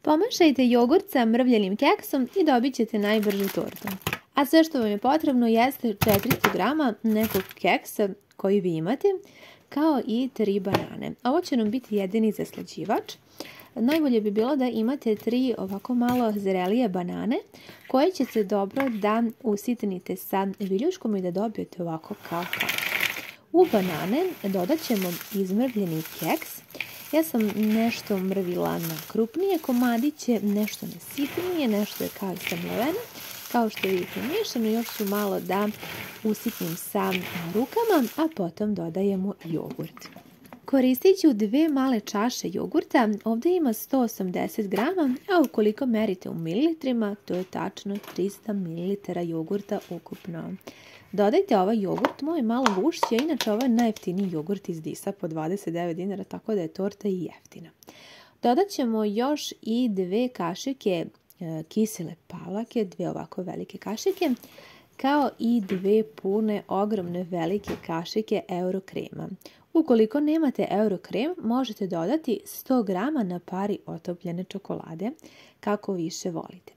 Pomešajte jogurt sa mrvljenim keksom i dobit ćete najbržu tortu. A sve što vam je potrebno jeste 400 grama nekog keksa koji vi imate, kao i 3 banane. Ovo će nam biti jedini zaslađivač. Najbolje bi bilo da imate 3 ovako malo zrelije banane koje ćete dobro da usitnite sa viljuškom i da dobijete ovako kao keks. U banane dodat ćemo izmrvljeni keks. Ja sam nešto mrvila na krupnije komadiće, nešto na sitnije, nešto je kao i samleveno. Kao što vidite miješano, još ću malo da usitnim sa rukama, a potom dodajemo jogurt. Koristit ću 2 male čaše jogurta, ovdje ima 180 grama, a ukoliko merite u mililitrima, to je tačno 300 ml jogurta ukupno. Dodajte ovaj jogurt, moj malo gušće, inače ovo je najjeftiniji jogurt iz Disa po 29 dinara, tako da je torta i jeftina. Dodat ćemo još i 2 kašike kisele pavlake, 2 ovako velike kašike, kao i 2 pune, ogromne velike kašike eurokrema. Ukoliko nemate eurokrem, možete dodati 100 grama na pari otopljene čokolade, kako više volite.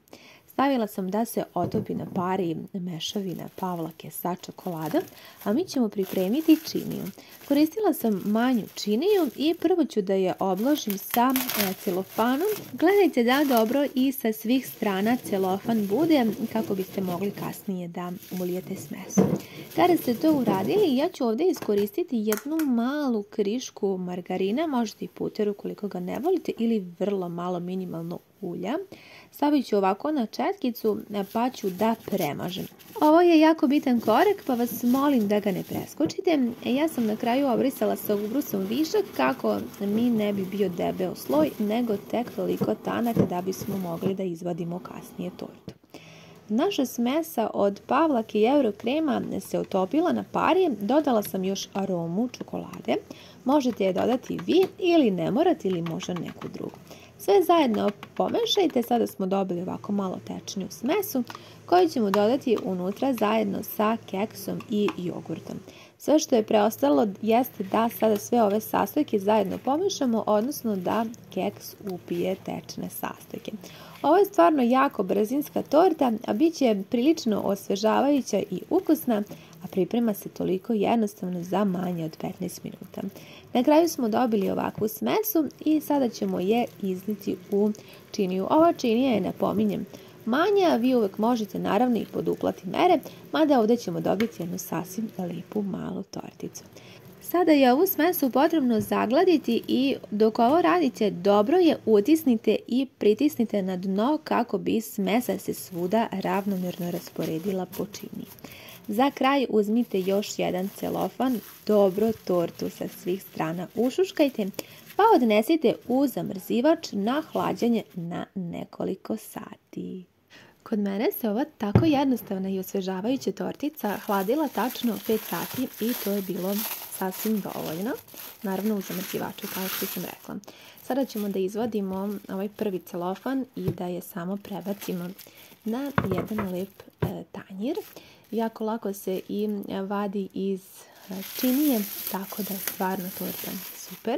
Stavila sam da se otopi na pari mešavina pavlake sa čokoladom, a mi ćemo pripremiti činiju. Koristila sam manju činiju i prvo ću da je obložim sa celofanom. Gledajte da dobro i sa svih strana celofan bude kako biste mogli kasnije da ulijete smesu. Kada ste to uradili, ja ću ovdje iskoristiti jednu malu krišku margarina, možete i puter ukoliko ga ne volite, ili vrlo malo minimalno ulja. Stavit ću ovako na četkicu pa ću da premažem. Ovo je jako bitan korak pa vas molim da ga ne preskočite. Ja sam na kraju obrisala sa ubrusom višak kako mi ne bi bio debeo sloj, nego tek toliko tanak da bismo mogli da izvadimo kasnije tortu. Naša smesa od pavlake i eurokrema se otopila na pari, dodala sam još aromu čokolade. Možete je dodati vi ili ne morate ili možda neku drugu. Sve zajedno pomešajte, sada smo dobili ovako malo tečniju smesu koju ćemo dodati unutra zajedno sa keksom i jogurtom. Sve što je preostalo jeste da sada sve ove sastojke zajedno pomešamo, odnosno da keks upije tečne sastojke. Ovo je stvarno jako brzinska torta, a bit će prilično osvežavajuća i ukusna, a priprema se toliko jednostavno za manje od 15 minuta. Na kraju smo dobili ovakvu smesu i sada ćemo je izliti u činiju. Ova činija je, napominjem, manja, vi uvek možete naravno i poduplati mere, mada ovdje ćemo dobiti jednu sasvim lijepu malu torticu. Sada je ovu smesu potrebno zagladiti i dok ovo radite dobro je utisnite i pritisnite na dno kako bi smesa se svuda ravnomjerno rasporedila po činiji. Za kraj uzmite još jedan celofan, dobro tortu sa svih strana ušuškajte, pa odnesite u zamrzivač na hlađenje na nekoliko sati. Kod mene se ova tako jednostavna i osvežavajuća tortica hladila tačno 5 sati i to je bilo sasvim dovoljno. Naravno u zamrzivaču kao što sam rekla. Sada ćemo da izvadimo ovaj prvi celofan i da je samo prebacimo na jedan lep tanjir. Jako lako se i vadi iz činije, tako da je stvarno torta super.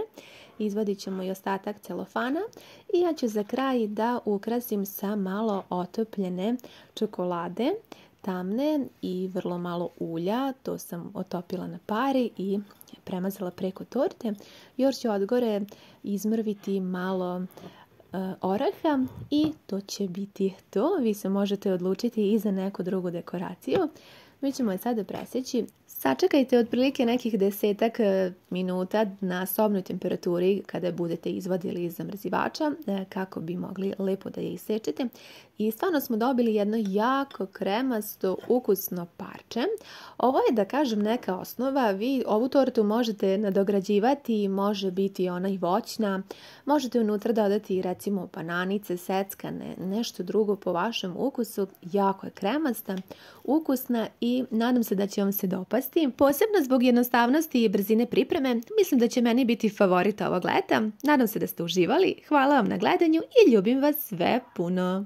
Izvadit ćemo i ostatak celofana i ja ću za kraj da ukrasim sa malo otopljene čokolade, tamne i vrlo malo ulja. To sam otopila na pari i premazala preko torte. Još ću odgore izmrviti malo oraha i to će biti to. Vi se možete odlučiti i za neku drugu dekoraciju. Mi ćemo je sada presjeći. Sačekajte otprilike nekih 10 minuta na sobnoj temperaturi kada budete izvadili iz zamrzivača kako bi mogli lepo da je isečete. I stvarno smo dobili jedno jako kremasto, ukusno parče. Ovo je, da kažem, neka osnova. Vi ovu tortu možete nadograđivati, može biti ona i voćna. Možete unutra dodati recimo bananice, seckane, nešto drugo po vašem ukusu. Jako je kremasta, ukusna i nadam se da će vam se dopasti. Posebno zbog jednostavnosti i brzine pripreme, mislim da će meni biti favorit ovog leta. Nadam se da ste uživali. Hvala vam na gledanju i ljubim vas sve puno.